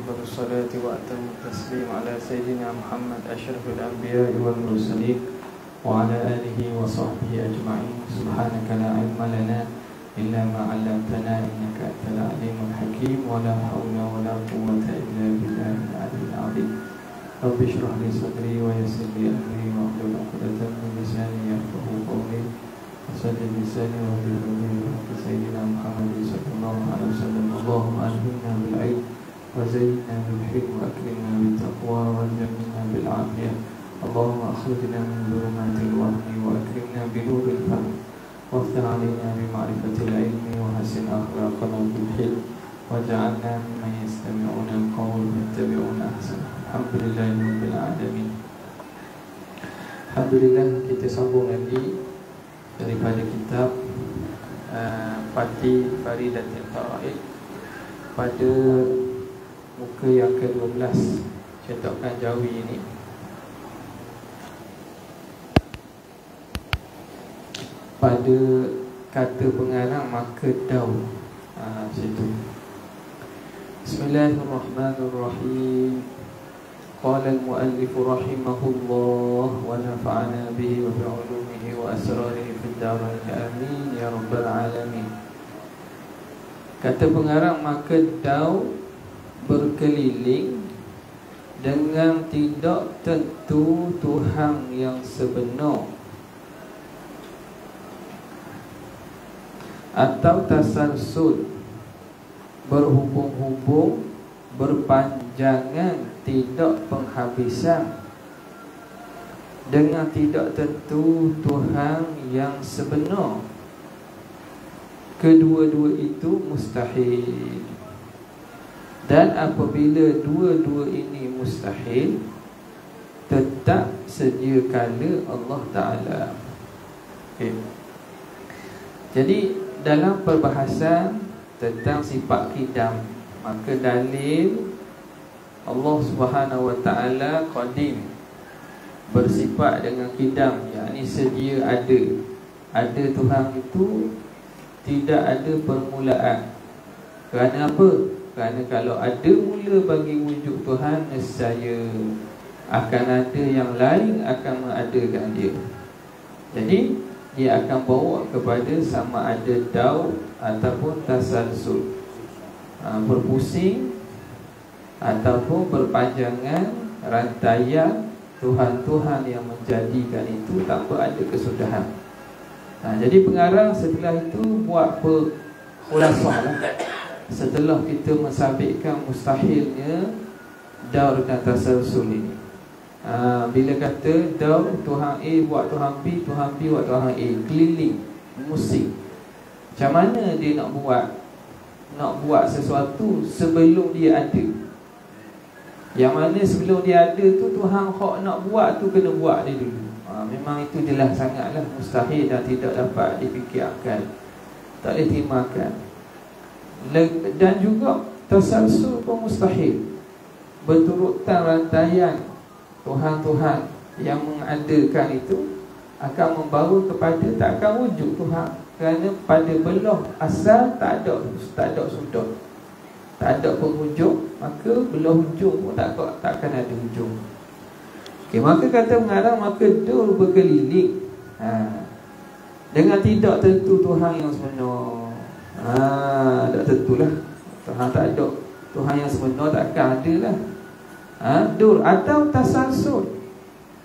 أفضل الصلاة وأتم التسليم على سيدنا محمد أشرف الأنبياء والمرسلين وعلى آله وصحبه أجمعين. سبحانك لا علم لنا إلا ما علمتنا إنك أنت العليم الحكيم ولا حول ولا قوة إلا بالله العلي العظيم. رب اشرح لي صدري ويسر لي أمري واحلل عقدة من لساني يفقهوا قولي وسدد لساني واهدي قلبي بحق سيدنا محمد صلى الله عليه وسلم. اللهم ألهمنا بالعلم وزينا بالحلم وأكرمنا بالتقوى وجملنا بالعافية. اللهم أخرجنا من ظلمات الوهم وأكرمنا بنور الفهم وافتح علينا بمعرفة العلم وحسن أخلاقنا بالحلم واجعلنا ممن يستمعون القول فيتبعون أحسنه. Alhamdulillah Rabbil Alamin. Alhamdulillah, kita sambung lagi daripada kitab Fatih Faridatul Faraid pada muka yang ke-12 cetakan Jawi ini. Pada kata pengarang maka daun situ. Bismillahirrahmanirrahim. Qala al-muallif rahimahullah wa nafa'ana bihi wa bi'ulumihi wa asrarihi fid dharain amin ya rabbal alamin. Kata pengarang maka daun berkeliling dengan tidak tentu Tuhan yang sebenar atau tasalsul berhubung-hubung berpanjangan tidak penghabisan dengan tidak tentu Tuhan yang sebenar. Kedua-dua itu mustahil. Dan apabila dua-dua ini mustahil, tetap sedia kala Allah Ta'ala. Jadi dalam perbahasan tentang sifat qidam, maka dalil Allah Subhanahu wa Ta'ala qadim, bersifat dengan qidam, yakni sedia ada. Ada Tuhan itu tidak ada permulaan. Kerana apa? Kerana kalau ada mula bagi wujud Tuhan, nescaya akan ada yang lain akan mengadakan dia. Jadi dia akan bawa kepada sama ada daud ataupun tasalsul, berpusing ataupun berpanjangan rantaian Tuhan-Tuhan yang menjadikan itu tanpa ada kesudahan. Jadi pengarang setelah itu buat khulasah lah. Setelah kita mensabitkan mustahilnya daud dan tasalsul ini, bila kata daud Tuhan A buat Tuhan B, Tuhan B buat Tuhan A, keliling, musik. Macam mana dia nak buat sesuatu sebelum dia ada? Yang mana sebelum dia ada tu Tuhan hak nak buat tu kena buat dia dulu. Memang itu jelas sangatlah mustahil dan tidak dapat difikirkan, tak boleh timakan. Dan juga tasalsul pun mustahil. Berturutan rantaian Tuhan-Tuhan yang mengadakan itu akan membawa kepada tak akan wujud Tuhan. Kerana pada belah asal tak ada sudut, tak ada penghujung, maka belah hujung pun tak akan ada hujung. Maka kata mengarang maka dur berkeliling dengan tidak tentu Tuhan yang sebenar. Tak tentulah Tuhan, tak ada Tuhan yang sebenar, takkan ada lah. Dur atau tasalsul,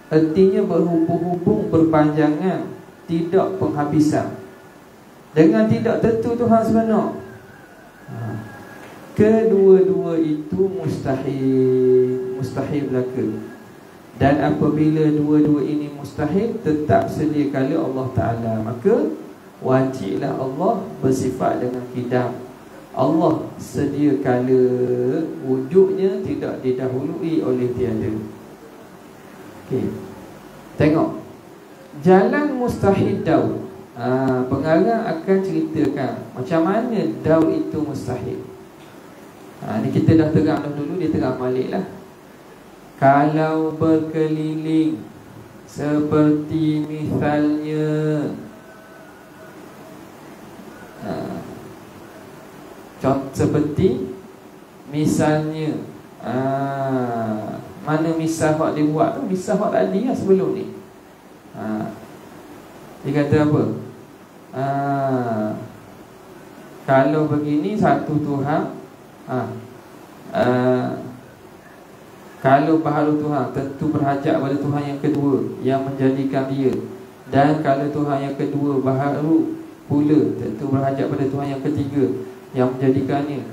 artinya berhubung-hubung berpanjangan, tidak penghabisan, dengan tidak tentu Tuhan sebenar. Kedua-dua itu mustahil belaka. Dan apabila dua-dua ini mustahil, tetap sedia kala Allah Ta'ala, maka wajiblah Allah bersifat dengan qidam. Allah sedia kala wujudnya tidak didahului oleh tiada. Tengok jalan mustahil daud. Pengarang akan ceritakan macam mana daud itu mustahil. Ni kita dah terang dulu, dia terang balik lah. Kalau berkeliling seperti misalnya seperti misalnya Mana misal hak dia buat tu, misal hak tadi lah sebelum ni. Dia kata apa? Kalau begini satu Tuhan, kalau baharu Tuhan tentu berhajat pada Tuhan yang kedua yang menjadikan dia. Dan kalau Tuhan yang kedua baharu pula tentu berhajat pada Tuhan yang ketiga yang menjadikannya.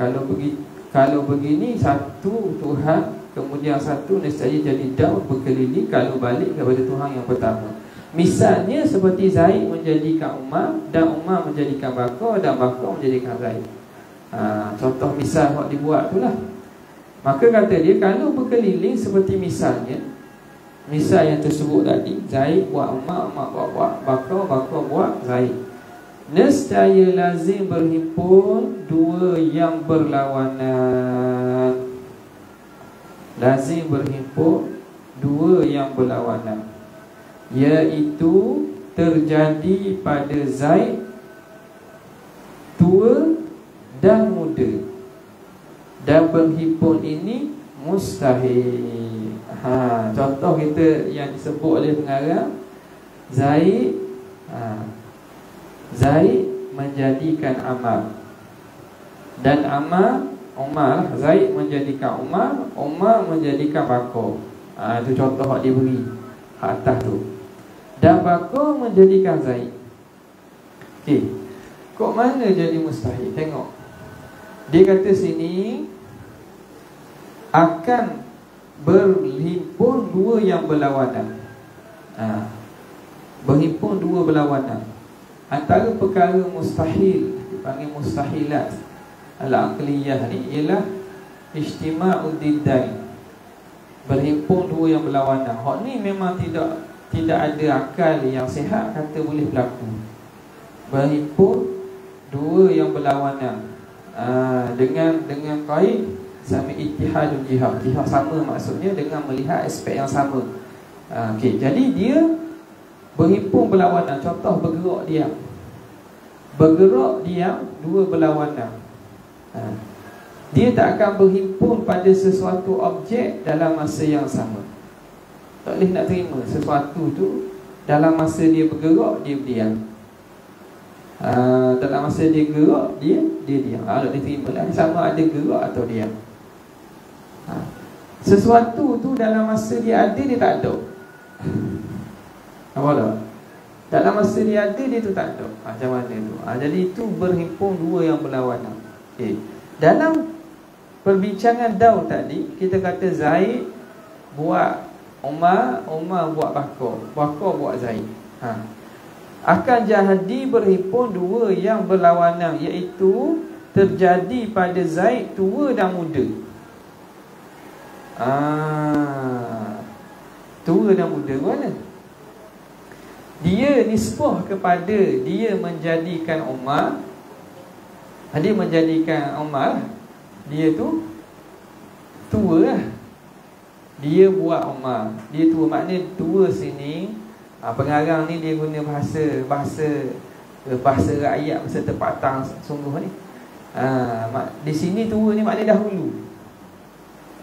Kalau begini satu Tuhan kemudian satu nescaya jadi daun berkeliling kalau balik kepada Tuhan yang pertama. Misalnya seperti Zaid menjadikan Umar dan Umar menjadikan Bakar dan Bakar menjadikan Zaid. Contoh misal yang dibuat itulah. Maka kata dia kalau berkeliling seperti misalnya, misal yang tersebut tadi, Zaid buat Umar, Umar buat Bakar, Bakar buat Zaid, nescaya lazim berhimpun dua yang berlawanan. Lazim berhimpun dua yang berlawanan, iaitu terjadi pada Zaid tua dan muda. Dan berhimpun ini mustahil. Contoh kita yang disebut oleh pengarang, Zaid menjadikan Ammar, dan Umar, Zaid menjadikan Umar, Umar menjadikan Bakar. Itu contoh yang diberi atas tu. Dan Bakar menjadikan Zaid. Okey, kok mana jadi mustahil? Tengok, dia kata sini akan berhimpun dua yang berlawanan. Berhimpun dua berlawanan. Antara perkara mustahil, dipanggil mustahilat al-aqliyah ni, ialah ijtima'ud diddain, berhimpun dua yang berlawanan. Hak ni memang tidak ada akal yang sihat kata boleh berlaku. Berhimpun dua yang berlawanan dengan kaid sama ittihadul jihad. Jihad sama maksudnya dengan melihat aspek yang sama. Okey, jadi dia berhimpun berlawanan. Contoh bergerak diam. Bergerak diam dua berlawanan. Dia tak akan berhimpun pada sesuatu objek dalam masa yang sama. Tak boleh nak terima sesuatu tu dalam masa dia bergerak dia berdiam. Dalam masa dia gerak dia diam. Tak diterima lah, sama ada gerak atau diam. Sesuatu tu dalam masa dia ada dia tak ada. Apa tak? Dalam masa dia ada dia tu tak ada. Macam mana tu? Jadi itu berhimpun dua yang berlawanan. Okay. Dalam perbincangan Daud tadi, kita kata Zaid buat Umar, Umar buat Bakar, Bakar buat Zaid. Akan jadi berhimpun dua yang berlawanan, iaitu terjadi pada Zaid tua dan muda. Tua dan muda mana? Dia nisbah kepada dia menjadikan Umar. Dia menjadikan Umar, dia tu tua lah. Dia buat Umar, dia tua. Maknanya tua sini, pengarang ni dia guna bahasa rakyat, bahasa terpatang sungguh ni. Di sini tua ni maknanya dahulu.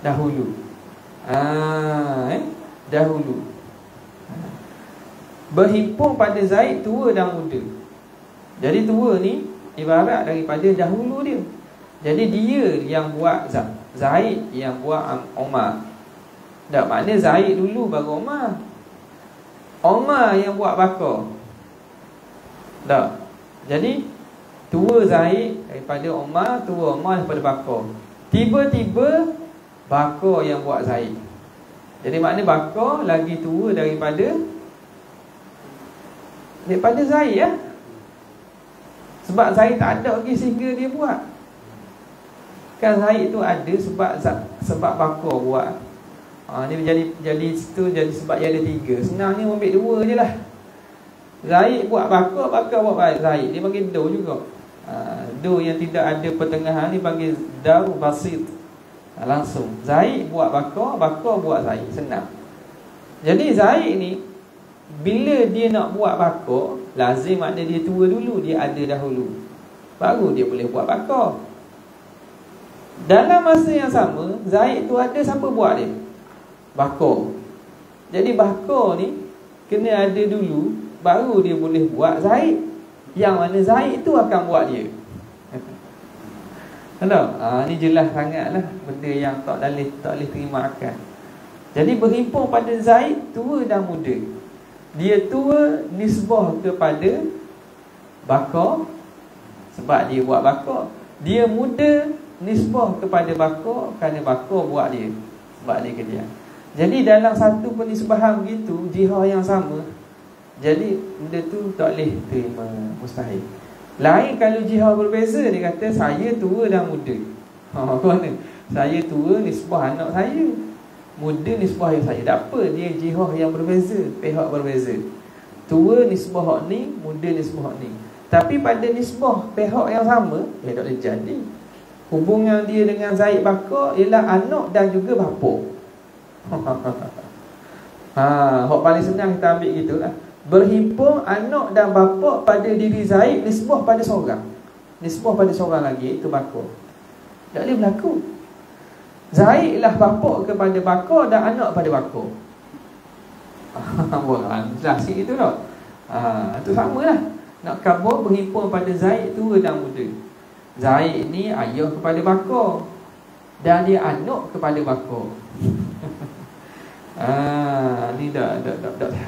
Dahulu. Berhimpun pada Zaid tua dan muda. Jadi tua ni ibarat daripada dahulu dia. Jadi dia yang buat Zaid yang buat Umar. Tak, maknanya Zaid dulu baru Umar. Umar yang buat Bakar. Tak. Jadi tua Zaid daripada Umar, tua Umar daripada Bakar. Tiba-tiba Bakar yang buat Zaid. Jadi maknanya Bakar lagi tua daripada Zaid ya. Sebab Zaid tak ada lagi sehingga dia buat. Kan Zaid tu ada sebab Bakar buat. Dia jadi situ, jadi sebab dia ada tiga. Senangnya ambil dua je lah. Zaid buat Bakar, Bakar buat Zaid. Dia panggil do juga. Do yang tidak ada pertengahan ni panggil daru basit. Langsung Zaid buat Bakar, Bakar buat Zaid. Senang. Jadi Zaid ni bila dia nak buat Bakar, lazim makna dia tua dulu, dia ada dahulu, baru dia boleh buat Bakar. Dalam masa yang sama, Zaid tu ada siapa buat dia? Bakar. Jadi bakar ni kena ada dulu, baru dia boleh buat Zaid. Yang mana Zaid tu akan buat dia. Tahu? Ni jelas sangat lah benda yang tak boleh terima akal. Jadi berhimpun pada Zaid, tua dan muda. Dia tua nisbah kepada bakar, sebab dia buat bakar. Dia muda nisbah kepada bakar, kerana bakar buat dia, sebab dia kerja. Jadi dalam satu penisbahan begitu, jihad yang sama, jadi benda tu tak boleh terima, mustahil. Lain kalau jihad berbeza, dia kata saya tua dan muda. Mana? Saya tua nisbah anak saya, muda nisbah ayah saya. Tak apa, dia jihad yang berbeza, pihak berbeza. Tua nisbah hak ni, muda nisbah hak ni. Tapi pada nisbah pihak yang sama, tak boleh jadi. Hubungan dia dengan Zaid Bakar ialah anak dan juga bapa. Hak paling senang kita ambil gitulah. Berhimpun anak dan bapa pada diri Zaid, nisbah pada seorang. Nisbah pada seorang lagi, itu Bakar. Tak boleh berlaku. Zaid lah bapa kepada Bakar dan anak pada Bakar. Dah sikit itu tak? Itu samalah. Nak kabur berhimpun pada Zaid tua dan muda. Zaid ni ayah kepada Bakar dan dia anak kepada Bakar. Ni dak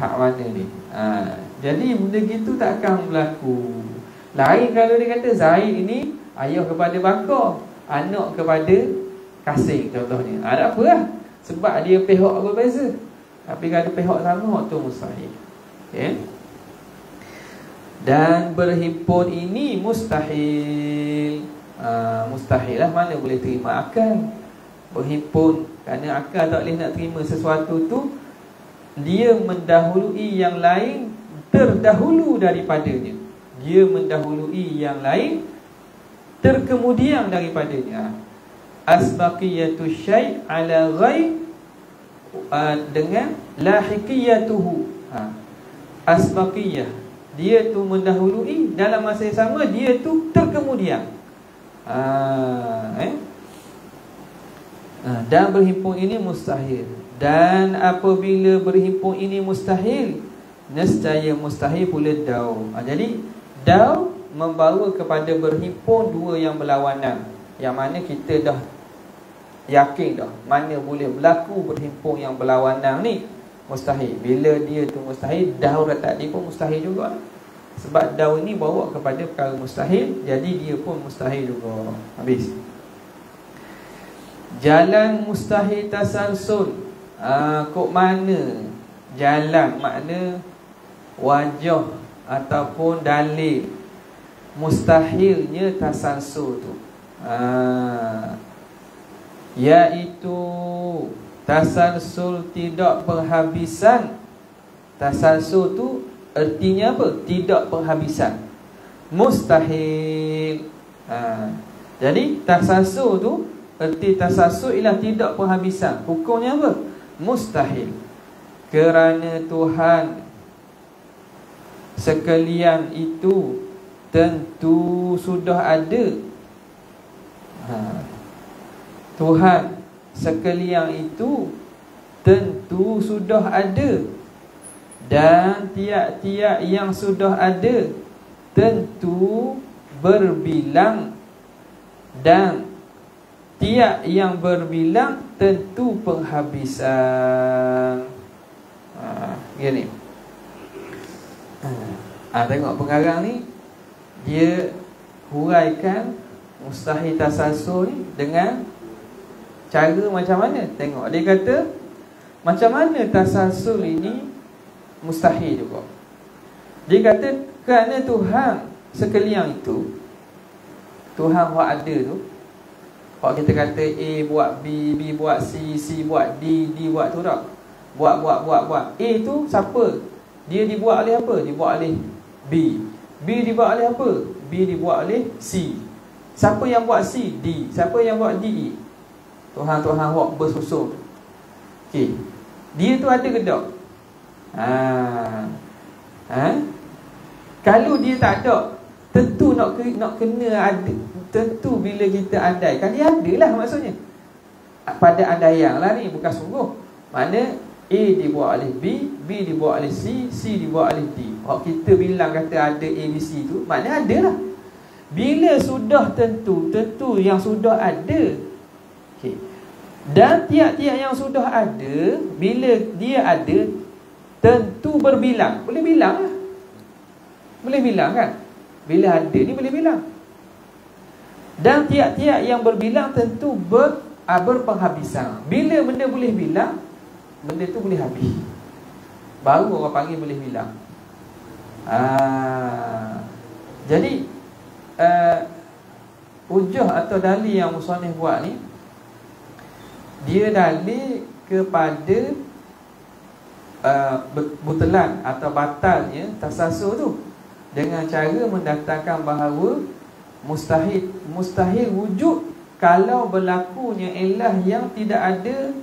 hak mana ni. Jadi benda gitu tak akan berlaku. Lain kalau dia kata Zaid ini ayah kepada Bakar, anak kepada Kasih contohnya. Tak apalah, sebab dia pihak berbeza. Tapi kalau pihak sama, tu mustahil. Okay? Dan berhimpun ini mustahil. Mustahil lah, mana boleh terima akal berhimpun. Kerana akal tak boleh nak terima sesuatu tu, dia mendahului yang lain terdahulu daripadanya. Dia mendahului yang lain terkemudian daripadanya. Asbaqiyatu syai' ala ghaib dengan lahiqiyatuhu. Asbaqiyah, dia tu mendahului, dalam masa yang sama dia tu terkemudian. Dan berhimpun ini mustahil. Dan apabila berhimpun ini mustahil, nescaya mustahil pula daw. Jadi daw membawa kepada berhimpun dua yang berlawanan, yang mana kita dah yakin dah mana boleh berlaku berhimpun yang berlawanan ni mustahil. Bila dia tu mustahil, daw tadi pun mustahil juga. Sebab daw ni bawa kepada perkara mustahil, jadi dia pun mustahil juga. Habis. Jalan mustahil tasalsul. Kok mana jalan, makna wajah ataupun dalil mustahilnya tasalsul tu, iaitu tasalsul tidak penghabisan. Tasalsul tu artinya apa? Tidak penghabisan. Mustahil. Jadi tasalsul tu, erti tasalsul ialah tidak penghabisan. Hukumnya apa? Mustahil. Kerana Tuhan sekalian itu tentu sudah ada. Tuhan sekalian itu tentu sudah ada, dan tiap-tiap yang sudah ada tentu berbilang, dan tiap yang berbilang tentu penghabisan. Gini. Tengok pengarang ni, dia huraikan mustahil tasalsul ni dengan cara macam mana. Tengok, dia kata macam mana tasalsul ini mustahil juga. Dia kata kerana Tuhan sekalian itu, Tuhan buat ada tu, kalau kita kata A buat B, B buat C, C buat D, D buat tu tak? Buat. A tu siapa? Dia dibuat oleh apa? Dibuat oleh B. B dibuat oleh apa? B dibuat oleh C. Siapa yang buat C? D. Siapa yang buat D? E. Tuhan buat bersusun. Okey. Dia tu ada ke tak? Kalau dia tak ada, Tentu nak kena ada. Tentu bila kita andaikan, dia adalah maksudnya. Pada andaian lah ni, bukan sungguh. Mana A dibuat oleh B, B dibuat oleh C, C dibuat oleh D. Kalau kita bilang kata ada A, B, C tu, maknanya ada lah. Bila sudah tentu yang sudah ada. Okay. Dan tiap-tiap yang sudah ada, bila dia ada, tentu berbilang. Boleh bilang lah. Boleh bilang kan? Bila ada ni boleh bilang. Dan tiap-tiap yang berbilang tentu berpenghabisan. Bila benda boleh bilang, benda tu boleh habis. Baru orang panggil boleh bilang. Jadi hujah atau dalil yang musannif buat ni, dia dalil kepada butlan atau batalnya tasasus tu, dengan cara mendatangkan bahawa mustahil wujud kalau berlakunya ilah yang tidak ada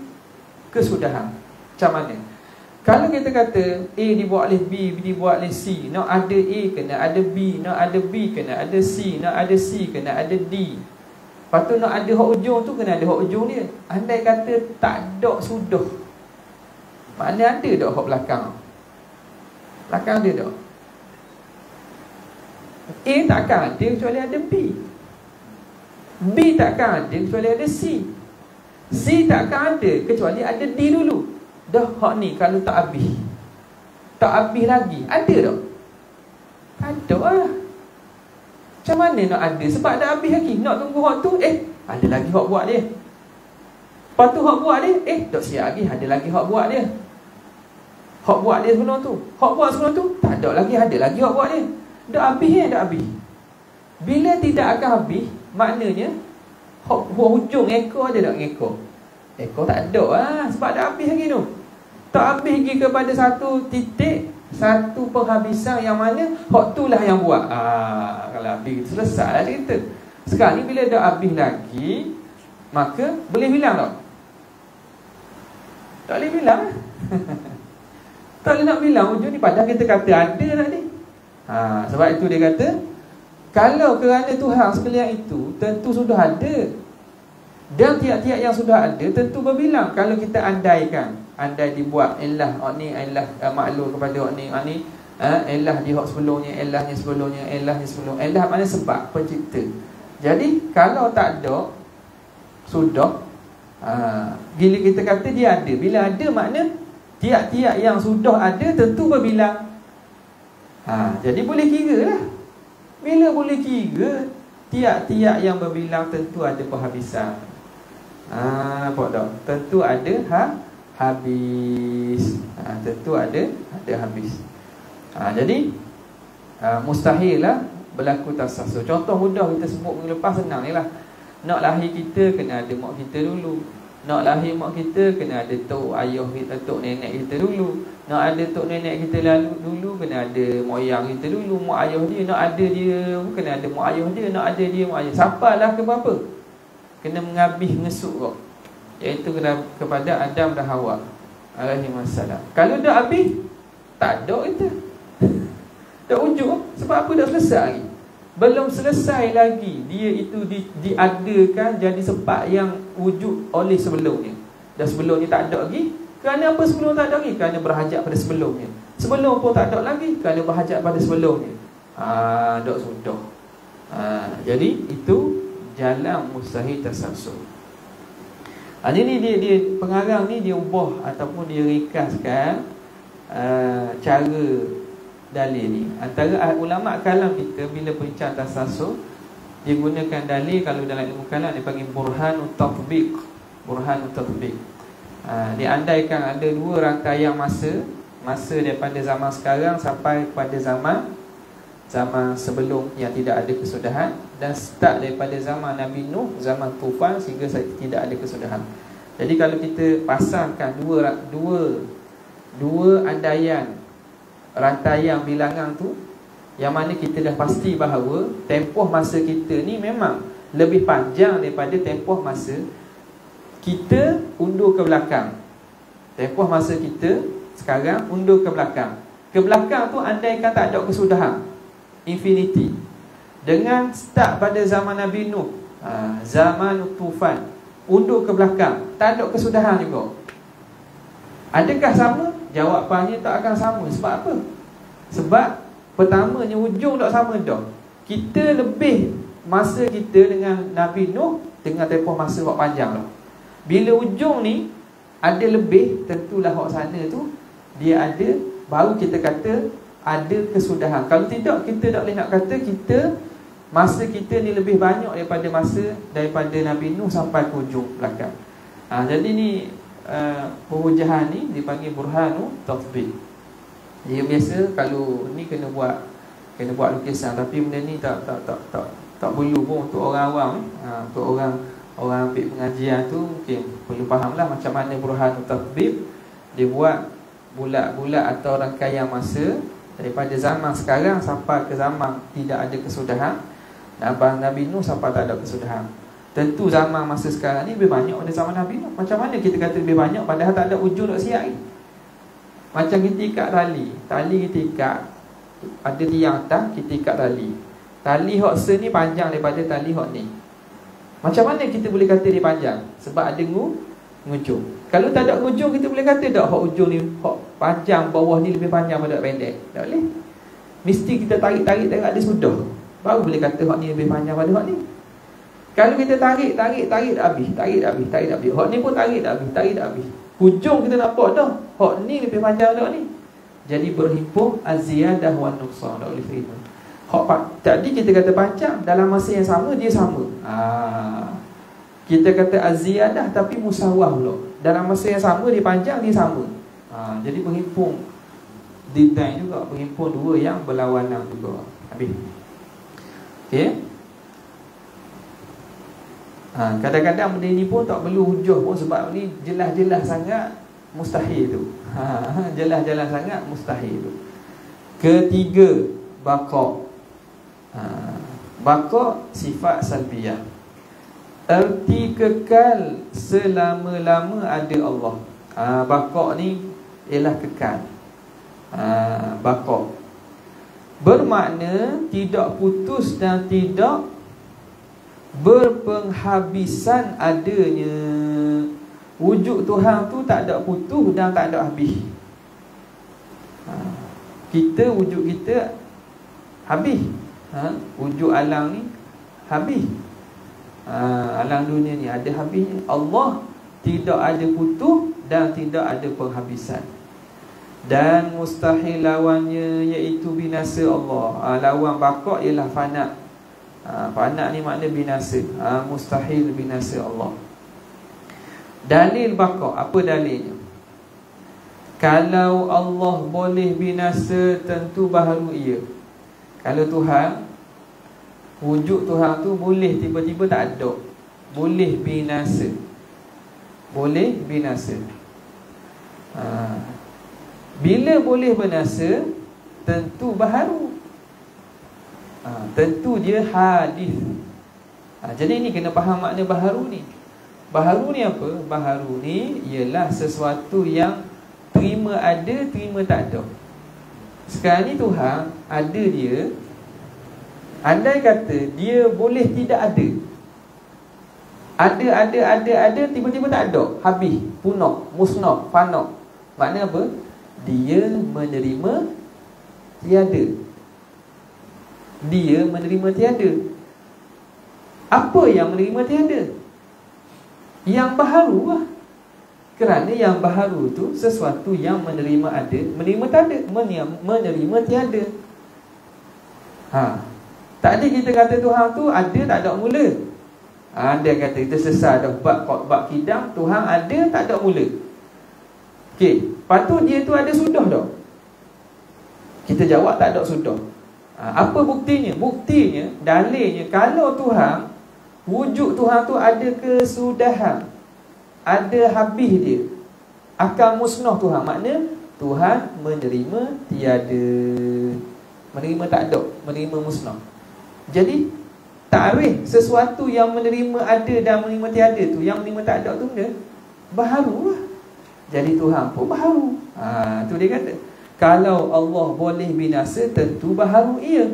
kesudahan. Macam mana? Kalau kita kata A dibuat oleh B, B dibuat oleh C, nak ada A kena ada B, nak ada B kena ada C, nak ada C kena ada D. Lepas tu nak ada hak ujung tu kena ada hak ujung dia. Andai kata tak ada sudah, maknanya ada tak hak belakang? Belakang ada tak? A takkan ada kecuali ada B. B takkan ada kecuali ada C. C takkan ada kecuali ada D dulu. Dah hak ni kalau tak habis, tak habis lagi, ada tak? Tak ada lah. Macam mana nak ada? Sebab dah habis lagi. Nak tunggu hak tu, ada lagi hak buat dia. Lepas tu hak buat dia, tak siap lagi, ada lagi hak buat dia. Hak buat dia sebelum tu, hak buat sebelum tu, tak ada lagi, ada lagi hak buat dia. Dah habis dah habis. Bila tidak akan habis, maknanya hujung ekor ada tak ekor? Ekor tak ada lah, sebab dah habis lagi tu. Tak habis lagi kepada satu titik, satu penghabisan yang mana hak tu lah yang buat. Kalau habis selesai lah cerita. Sekarang ni bila dah habis lagi, maka boleh bilang tak? Tak boleh bilang lah. Tak boleh nak bilang hujung ni, padahal kita kata ada tadi. Sebab itu dia kata, kalau kerana Tuhan sekalian itu tentu sudah ada, dan tiap-tiap yang sudah ada tentu berbilang. Kalau kita andaikan, andai dibuat ilah ni, ilah maklum kepada ni, ilah di hak sebelumnya, ilahnya sebelumnya, ilahnya sebelum. Ilah mana sebab pencipta. Jadi kalau tak ada sudah, bila kita kata dia ada, bila ada makna tiap-tiap yang sudah ada tentu berbilang. Jadi boleh kira lah. Bila boleh kira, tiap-tiap yang berbilang tentu ada penghabisan. Nampak tak? Tentu ada habis. Tentu ada habis. Jadi mustahil lah berlaku tasasus. Contoh mudah kita sebut minggu lepas, senang ni lah. Nak lahir kita kena ada mak kita dulu. Nak lahir mak kita kena ada tok ayah kita, tok nenek kita dulu. Nak ada tok nenek kita dulu kena ada moyang kita dulu, mak ayah dia. Nak ada dia kena ada mak ayah dia, nak ada dia mak ayah. Sampailah ke berapa? Kena menghabis ngesuk kok. Iaitu kepada Adam dan Hawa alaihissalam. Kalau dah habis, tak ada kita. Tak wujud. Sebab apa? Dah selesai lagi. Belum selesai lagi, dia itu diadakan jadi sebab yang wujud oleh sebelumnya. Dan sebelumnya tak ada lagi. Kerana apa sebelum tak ada lagi? Kerana berhajat pada sebelumnya. Sebelum pun tak ada lagi, kerana berhajat pada sebelumnya. Tak sudah. Jadi itu jalan mustahil tasasus. Ini dia pengarang ni dia ubah ataupun dia ringkaskan cara dalil ni. Antara ulama kalam kita bila bincang tasasus, dia gunakan dalil, kalau dalam ilmu kalam dia panggil burhanut tatbiq. Burhanut tatbiq. Dia andaikan ada dua rangkaian masa daripada zaman sekarang sampai pada zaman sebelum yang tidak ada kesudahan, dan start daripada zaman Nabi Nuh, zaman tufan sehingga tidak ada kesudahan. Jadi kalau kita pasangkan dua andaian rantaian bilangan tu, yang mana kita dah pasti bahawa tempoh masa kita ni memang lebih panjang daripada tempoh masa kita undur ke belakang. Tempoh masa kita sekarang undur ke belakang. Ke belakang tu andaikan tak ada kesudahan, infinity. Dengan start pada zaman Nabi Nuh, zaman tufan, undur ke belakang, tak ada kesudahan juga. Adakah sama? Jawapannya tak akan sama. Sebab apa? Sebab pertamanya ujung tak sama dah. Kita lebih masa kita dengan Nabi Nuh dengan tempoh masa hak panjang lah. Bila ujung ni ada lebih, tentulah hak sana tu dia ada, baru kita kata ada kesudahan. Kalau tidak, kita tak boleh nak kata kita masa kita ni lebih banyak daripada Nabi Nuh sampai ke ujung belakang. Jadi ni perhujahan ni dipanggil burhanu tatbiq. Dia biasa kalau ni kena buat lukisan, tapi benda ni tak perlu pun untuk orang awam. Untuk orang ambil pengajian tu mungkin perlu fahamlah macam mana burhanu tatbiq. Dia buat bulat-bulat atau rangkaian masa daripada zaman sekarang sampai ke zaman tidak ada kesudahan. Nabi Nuh sampai tak ada kesudahan. Tentu zaman masa sekarang ni lebih banyak pada zaman Nabi Nuh. Macam mana kita kata lebih banyak padahal tak ada ujung nak siap ni? Macam kita ikat tali kita ikat, ada tiang atas, kita ikat tali hok se ni panjang daripada tali hok ni. Macam mana kita boleh kata dia panjang? Sebab ada ngujung. Kalau tak ada ngujung, kita boleh kata tak hok ujung ni, hok panjang bawah ni lebih panjang pada pendek? Tak boleh. Mesti kita tarik ada sudah, baru boleh kata hak ni lebih panjang pada hak ni. Kalau kita tarik tak habis. Hak ni pun tarik tak habis. Hujung kita nampak dah, hak ni lebih panjang dah ni. Jadi berhimpun az-ziyadah wan nuqsan, tak boleh terima. Hak tadi kita kata panjang, dalam masa yang sama dia sama. Kita kata az-ziyadah tapi musawah pula. Dalam masa yang sama dia panjang, dia sama. Jadi berhimpun detail juga, berhimpun dua yang berlawanan juga. Habis. Okey. Kadang-kadang benda ni pun tak perlu hujah pun, sebab ni jelas-jelas sangat mustahil tu. Jelas-jelas sangat mustahil tu. Ketiga, baqa. Baqa sifat salbiyah. Erti kekal selama-lama ada Allah. Baqa ni ialah kekal. Baqa bermakna tidak putus dan tidak berpenghabisan adanya. Wujud Tuhan tu tak ada putus dan tak ada habis. Kita, wujud kita habis. Wujud alam ni habis. Alam dunia ni ada habisnya. Allah tidak ada putus dan tidak ada penghabisan. Dan mustahil lawannya iaitu binasa Allah. Lawan baqa ialah fana. Fana ni makna binasa. Mustahil binasa Allah. Dalil baqa, apa dalilnya? Kalau Allah boleh binasa, tentu baharu ia. Kalau Tuhan, wujud Tuhan tu boleh tiba-tiba tak ada, boleh binasa. Boleh binasa. Bila boleh binasa, tentu baharu. Tentu dia hadis. Jadi ni kena faham makna baharu ni. Baharu ni apa? Baharu ni ialah sesuatu yang terima ada, terima tak ada. Sekarang ni Tuhan ada dia. Andai kata dia boleh tidak ada, ada, tiba-tiba tak ada, habis, punah, musnah, fana. Makna apa? Dia menerima tiada. Dia menerima tiada. Apa yang menerima tiada? Yang baharu lah. Kerana yang baharu tu sesuatu yang menerima ada, menerima tak ada, menerima tiada. Tadi kita kata Tuhan tu ada, tak ada mula. Dia kata kita sesat dah bab kidam, Tuhan ada, tak ada mula. Okey, patut dia tu ada sudah dah. Kita jawab tak ada sudah. Apa buktinya? Buktinya, dalilnya, kalau Tuhan, wujud Tuhan tu ada kesudahan, ada habis dia, akan musnah Tuhan. Makna Tuhan menerima tiada, menerima tak ada, menerima musnah. Jadi ta'rif sesuatu yang menerima ada dan menerima tiada tu, yang menerima tak ada tu benda baharu lah. Jadi Tuhan pun baharu. Tu dia kata, kalau Allah boleh binasa, tentu baharu ia.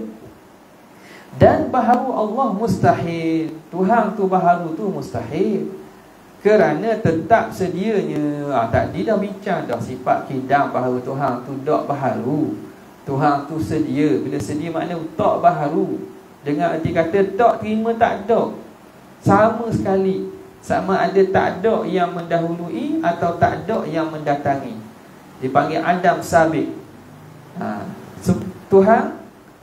Dan baharu Allah mustahil. Tuhan tu baharu tu mustahil, kerana tetap sedianya. Tadi dah bincang dah sifat kidam baharu Tuhan tu tak baharu. Tuhan tu sedia. Bila sedia makna tak baharu. Dengan arti kata tak terima tak ada, sama sekali. Sama ada tak ada yang mendahului atau tak ada yang mendatangi. Dipanggil Adam Sabiq. Tuhan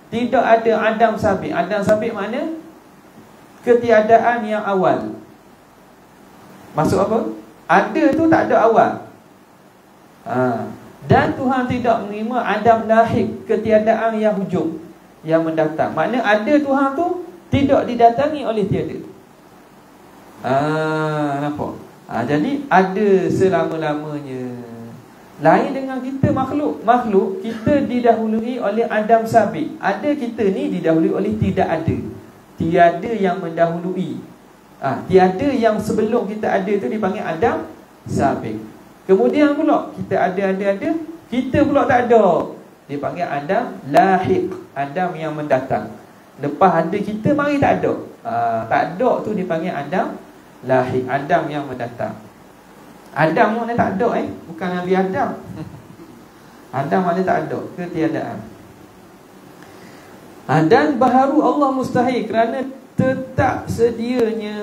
tidak ada Adam Sabiq. Adam Sabiq makna ketiadaan yang awal. Maksud apa? Ada tu tak ada awal. Dan Tuhan tidak menerima Adam lahir, ketiadaan yang hujung, yang mendatang. Makna ada Tuhan tu tidak didatangi oleh tiada. Nampak? Jadi ada selama-lamanya. Lain dengan kita makhluk. Makhluk kita didahului oleh Adam Sabiq. Ada kita ni didahului oleh tidak ada. Tiada yang mendahului. Tiada yang sebelum kita ada tu dipanggil Adam Sabiq. Kemudian pula kita ada. Kita pula tak ada, dipanggil Adam Lahiq. Adam yang mendatang. Lepas ada kita mari tak ada. Tak ada tu dipanggil Adam Lahiq. Adam yang mendatang. Adam mana tak ada, bukan Nabi Adam. Adam mana tak ada, ketiadaan. Dan baharu Allah mustahil, kerana tetap sedianya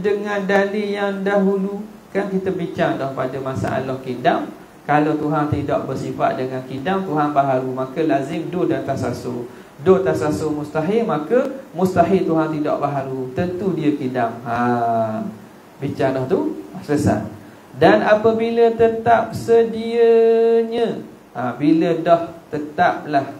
dengan dalil yang dahulu. Kan kita bincang dah pada masalah kidam. Kalau Tuhan tidak bersifat dengan kidam, Tuhan baharu, maka lazim do dan tasasur. Do tasasur mustahil, maka mustahil Tuhan tidak baharu, tentu dia kidam. Bincang dah tu selesai. Dan apabila tetap sedianya, bila dah tetaplah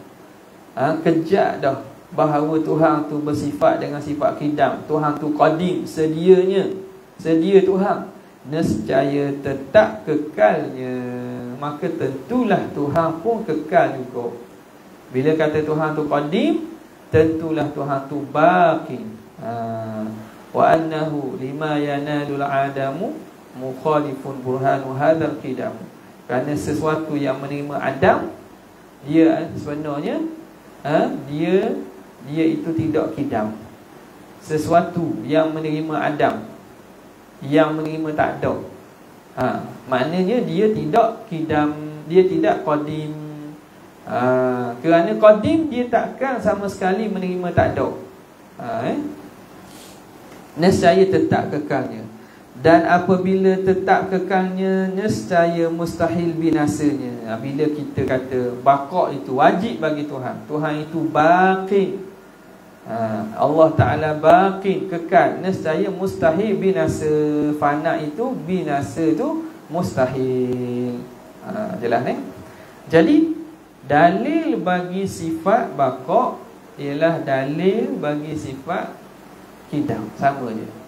kejak dah bahawa Tuhan tu bersifat dengan sifat kidam, Tuhan tu qadim, sedianya, sedia Tuhan, nescaya tetap kekalnya, maka tentulah Tuhan pun kekal juga. Bila kata Tuhan tu qadim, tentulah Tuhan tu baqi. Wa annahu lima yanalul adamu mukhalifun burhanu hadzal qidam. Kerana sesuatu yang menerima Adam, dia sebenarnya dia itu tidak kidam. Sesuatu yang menerima Adam, yang menerima tak ada, maknanya dia tidak kidam, dia tidak qadim. Kerana qadim dia takkan sama sekali menerima tak ada. Nescaya tetap kekalnya. Dan apabila tetap kekalnya, nescaya mustahil binasanya. Bila kita kata baqa' itu wajib bagi Tuhan, Tuhan itu baqi, Allah Ta'ala baqi, kekal, nescaya mustahil binasa. Fana itu, binasa itu mustahil. Jelas ni? Jadi dalil bagi sifat baqa' ialah dalil bagi sifat kidam. Sama je.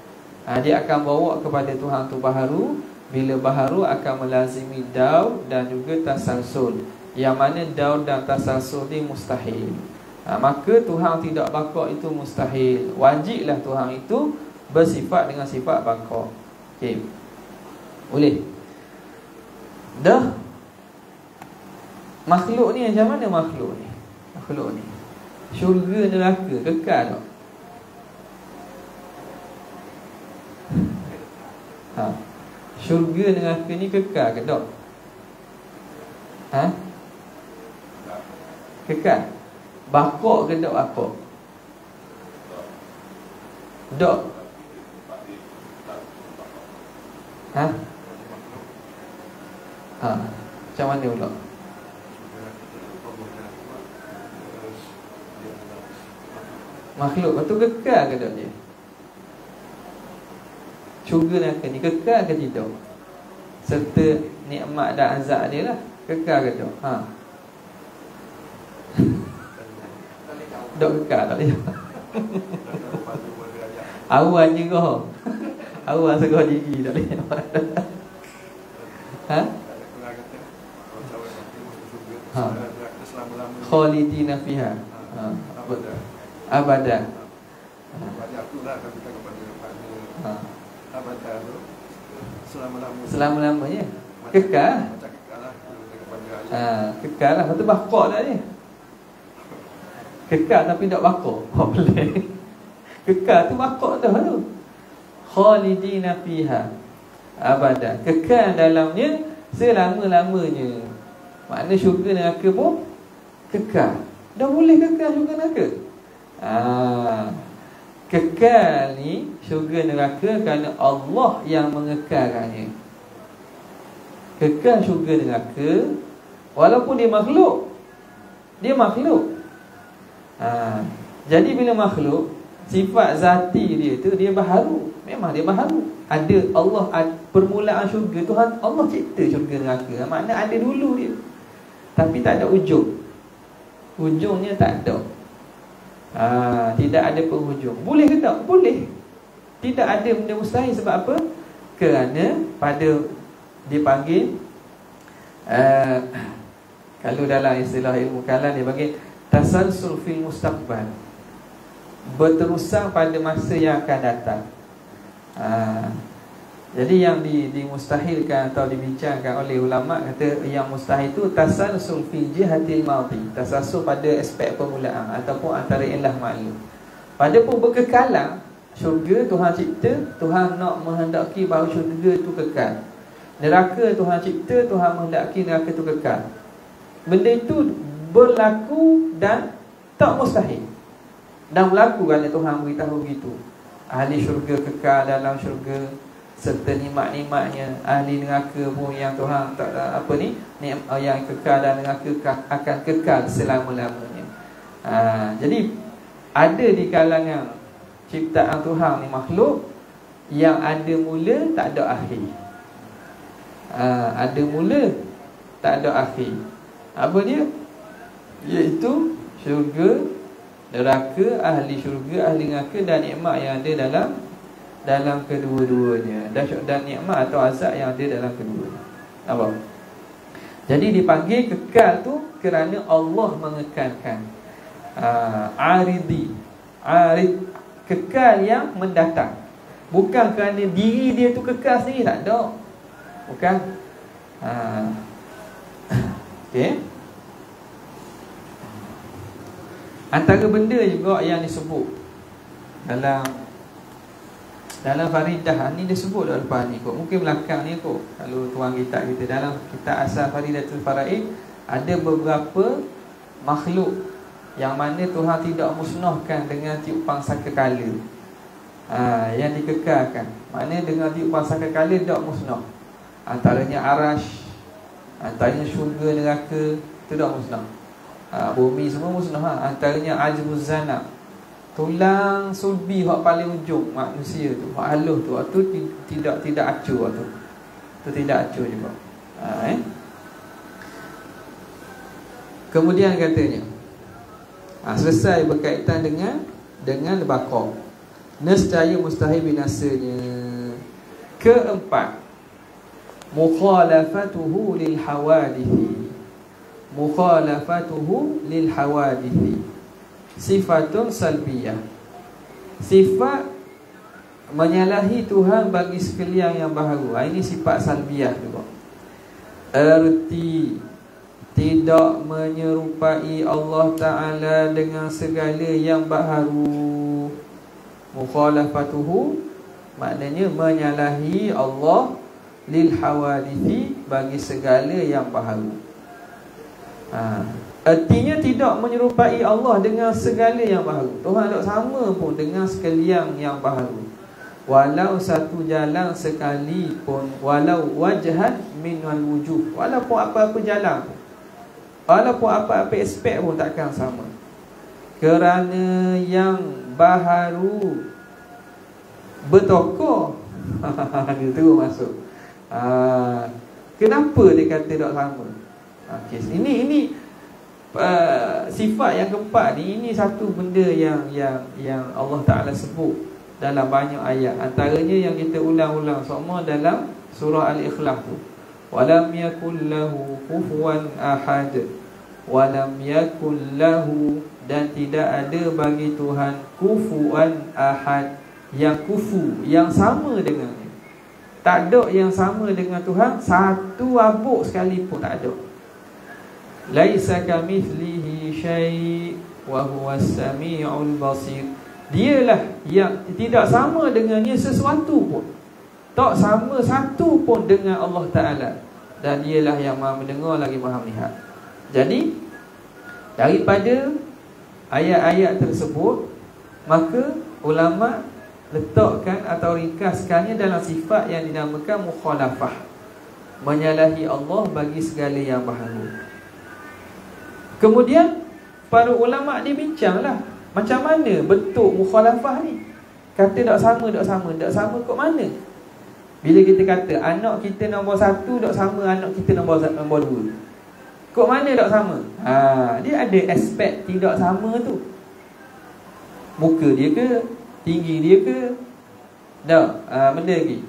Dia akan bawa kepada Tuhan tu baharu. Bila baharu akan melazimi daud dan juga tasalsul, yang mana daud dan tasalsul ni mustahil. Maka Tuhan tidak baqa' itu mustahil. Wajiblah Tuhan itu bersifat dengan sifat baqa'. Okay. Boleh? Dah. Makhluk ni macam mana makhluk ni? Makhluk ni syurga neraka kekal tak? Syurga neraka ni kekal ke tak? Kekal. Baqa' ke tak baqa'? Tak. Macam mana pula? Makhluk tu kekal ke tak dia? Syurga neraka ni kekal ke tidak? Serta nikmat dan azab dia lah, kekal ke tak? Tak kekal tak dia? Awan juga. Awan segala gigi tak boleh. Khalidina fiha. Abada. Selama-lamanya. Kekal. Kekal lah. Lepas tu baqa' tak dia? Kekal tapi tak bakar. Boleh. Kekal tu bakar dah tu. Khalidina fiha abada. Kekal dalamnya selama-lamanya. Makna syurga neraka pun kekal. Dah boleh kekal syurga neraka. Kekal ni syurga neraka kerana Allah yang mengekalkannya. Kekal syurga neraka walaupun dia makhluk. Dia makhluk. Jadi bila makhluk, sifat zati dia tu dia baharu. Memang dia baharu. Ada Allah, permulaan syurga Tuhan Allah cipta syurga neraka. Makna ada dulu dia. Tapi tak ada ujung. Ujungnya tak ada. Tidak ada penghujung. Boleh ke tak? Boleh. Tidak ada benda mustahil. Sebab apa? Kerana pada dipanggil kalau dalam istilah ilmu kalam dia panggil tasalsul fil mustaqbal, berterusan pada masa yang akan datang. Jadi yang dimustahilkan atau dibincangkan oleh ulama, kata yang mustahil itu tasalsul fi jihatil madhi, tasalsul pada aspek permulaan ataupun antara ilah maklum. Padahal berkekalan syurga Tuhan cipta, Tuhan nak menghendaki bahawa syurga itu kekal. Neraka Tuhan cipta, Tuhan menghendaki neraka itu kekal. Benda itu berlaku dan tak mustahil. Dan berlaku kerana Tuhan beritahu begitu. Ahli syurga kekal dalam syurga serta nikmat-nikmatnya. Ahli neraka pun yang Tuhan tak yang kekal dan neraka akan kekal selama-lamanya. Jadi ada di kalangan ciptaan Tuhan ni makhluk yang ada mula tak ada akhir. Ada mula tak ada akhir. Apa dia? Iaitu syurga, neraka, ahli syurga, ahli neraka dan nikmat yang ada dalam kedua-duanya, dan nikmat atau azab yang ada dalam kedua-duanya. Apa? Jadi dipanggil kekal tu kerana Allah mengekalkan. Arid, kekal yang mendatang. Bukan kerana diri dia tu kekal sendiri, tak ada. Bukan. Okey. Antara benda juga yang disebut dalam faridah ni, dia sebut dah lepas ni kot. Mungkin belakang ni kot. Kalau tuan kitab kita dalam kitab asal Faridatul Faraid, ada beberapa makhluk yang mana Tuhan tidak musnahkan dengan tiupan sangkakala. Yang dikekalkan. Maknanya dengan tiupan sangkakala tidak musnah. Antaranya arash, antaranya syurga, neraka, itu tak musnah. Bumi semua musnah. Antaranya ajbuz zanab, tulang sulbi hak paling ujung manusia tu, hak halus tu, tidak acur tu. Tu tidak acur juga. Kemudian katanya, selesai berkaitan dengan bakar. Nescaya mustahil binasanya. Keempat, mukhalafatuhu lil hawadithi. Mukhalafatuhu lil hawadithi sifatun salbiyah. Sifat menyalahi Tuhan bagi sekalian yang baharu. Ini sifat salbiyah juga. Erti tidak menyerupai Allah Ta'ala dengan segala yang baharu. Mukhalafatuhu maknanya menyalahi Allah lil hawadithi bagi segala yang baharu. Artinya tidak menyerupai Allah dengan segala yang baharu. Tuhan tak sama pun dengan sekalian yang baharu. Walau satu jalan sekalipun, walau wajhan minal wujuh, walaupun apa-apa jalan, walaupun apa-apa aspek pun takkan sama. Kerana yang baharu bertokoh. Dia terus masuk. Kenapa dia kata tak sama? Okay, ini sifat yang keempat ni, ini satu benda yang Allah Ta'ala sebut dalam banyak ayat. Antaranya yang kita ulang-ulang semua dalam surah Al-Ikhlas tu. Walam yakul lahu kufuwan ahad. Walam yakul lahu, dan tidak ada bagi Tuhan kufuwan ahad, yang kufu, yang sama dengannya. Tak ada yang sama dengan Tuhan satu abuk sekalipun, tak ada. Laisa kamithlihi syai', wa huwas samiul basir. Dialah yang tidak sama dengannya sesuatu pun, tak sama satu pun dengan Allah Ta'ala. Dan dialah yang maha mendengar lagi maha melihat. Jadi daripada ayat-ayat tersebut, maka ulama letakkan atau ringkaskannya dalam sifat yang dinamakan mukhalafah, menyalahi Allah bagi segala yang baharu. Kemudian para ulama dia bincanglah macam mana bentuk mukhalafah ni. Kata tak sama, tak sama, tak sama kat mana? Bila kita kata anak kita nombor 1 tak sama anak kita nombor 2, kat mana tak sama? Dia ada aspek tidak sama tu. Muka dia ke, tinggi dia ke, benda lagi,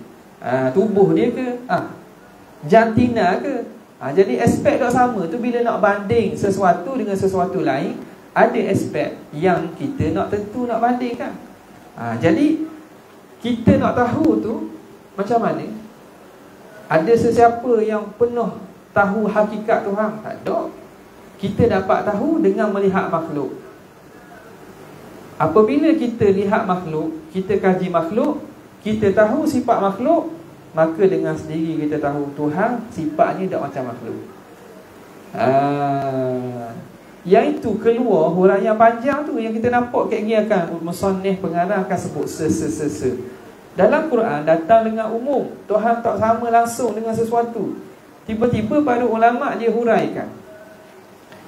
tubuh dia ke, jantina ke. Jadi aspek tak sama tu, bila nak banding sesuatu dengan sesuatu lain, ada aspek yang kita nak tentu nak bandingkan. Jadi kita nak tahu tu macam mana? Ada sesiapa yang penuh tahu hakikat Tuhan? Tak ada. Kita dapat tahu dengan melihat makhluk. Apabila kita lihat makhluk, kita kaji makhluk, kita tahu sifat makhluk, maka dengan sendiri kita tahu Tuhan sifatnya tak macam makhluk. Yang itu keluar huraian panjang tu yang kita nampak kat gini akan musannif pengarang akan sebut dalam Quran datang dengan umum. Tuhan tak sama langsung dengan sesuatu. Tiba-tiba para ulama dia huraikan.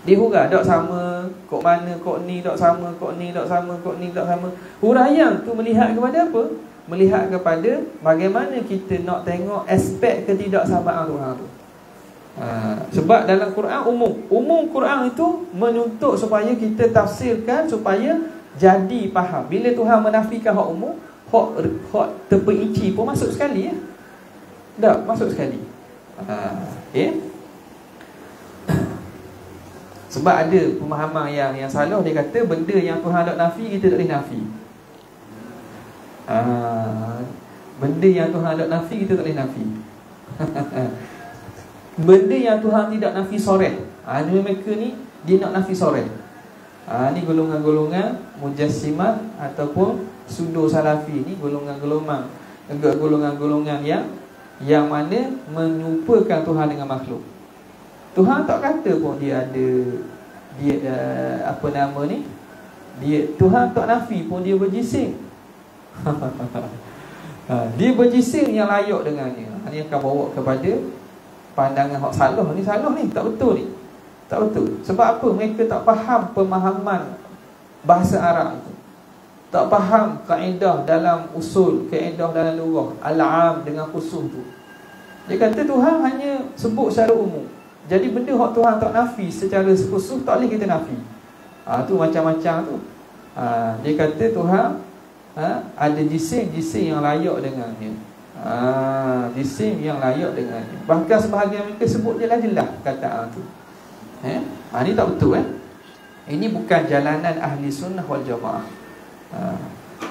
Dia hurai tak sama kok mana kok ni, tak sama kok ni, tak sama kok ni, tak sama. Huraian tu melihat kepada apa? Melihat kepada bagaimana kita nak tengok aspek ketidaksamaan Tuhan tu. Sebab dalam Quran umum Quran itu menuntut supaya kita tafsirkan supaya jadi faham. Bila Tuhan menafikan hak umum, hak terperinci pun masuk sekali ya. Tak masuk sekali. Sebab ada pemahaman yang salah. Dia kata benda yang Tuhan tak nafi, kita tak boleh nafi. Benda yang Tuhan tak nafi, kita tak boleh nafi. Benda yang Tuhan tidak nafi soreh, mereka ni dia nak nafi soreh. Ni golongan-golongan Mujassimah ataupun Sudo Salafi. Ni golongan-golongan yang mana menyerupakan Tuhan dengan makhluk. Tuhan tak kata pun dia ada, Tuhan tak nafi pun dia berjising. Dia berjising yang layak dengannya. Ini akan bawa kepada pandangan hak salah ni, tak betul ni. Tak betul. Sebab apa? Mereka tak faham pemahaman bahasa Arab itu. Tak faham kaedah dalam usul, kaedah dalam lugah, al-am dengan khusus tu. Dia kata Tuhan hanya sebut secara umum. Jadi benda hak Tuhan tak nafi secara khusus, tak boleh kita nafi. Tu macam-macam tu. Dia kata Tuhan ada jisim yang layak dengannya. Jisim yang layak dengannya. Bahkan sebahagian mereka sebut jelas kata tu. Ini tak betul Ini bukan jalanan ahli sunnah wal jamaah.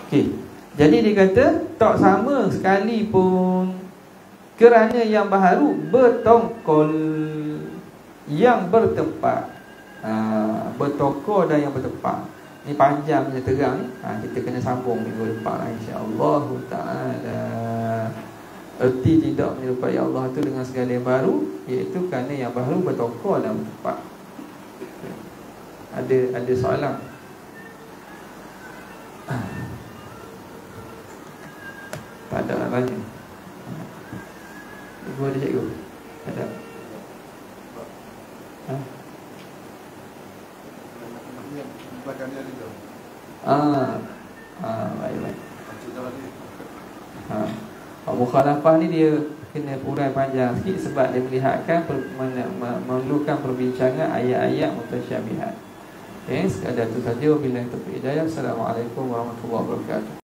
Okey. Jadi dia kata tak sama sekali pun, kerana yang baharu bertongkol, yang bertempat, bertokol dan yang bertempat. Ini panjang je terang ni. Kita kena sambung minggu depan insya-Allah taala. Erti tidak menyerupai Allah itu dengan segala yang baru, iaitu kerana yang baru bertokol dan bertempat. Ada soalan? Tak ada nak tanya. Ibu ada cikgu? Ada? Baik. Mukhalafah ni dia kena urai panjang sikit sebab dia melihatkan memerlukan perbincangan ayat-ayat mutasyabihat. Sekadar itu saja. Wabillahi taufiq hidayah. Assalamualaikum warahmatullahi wabarakatuh.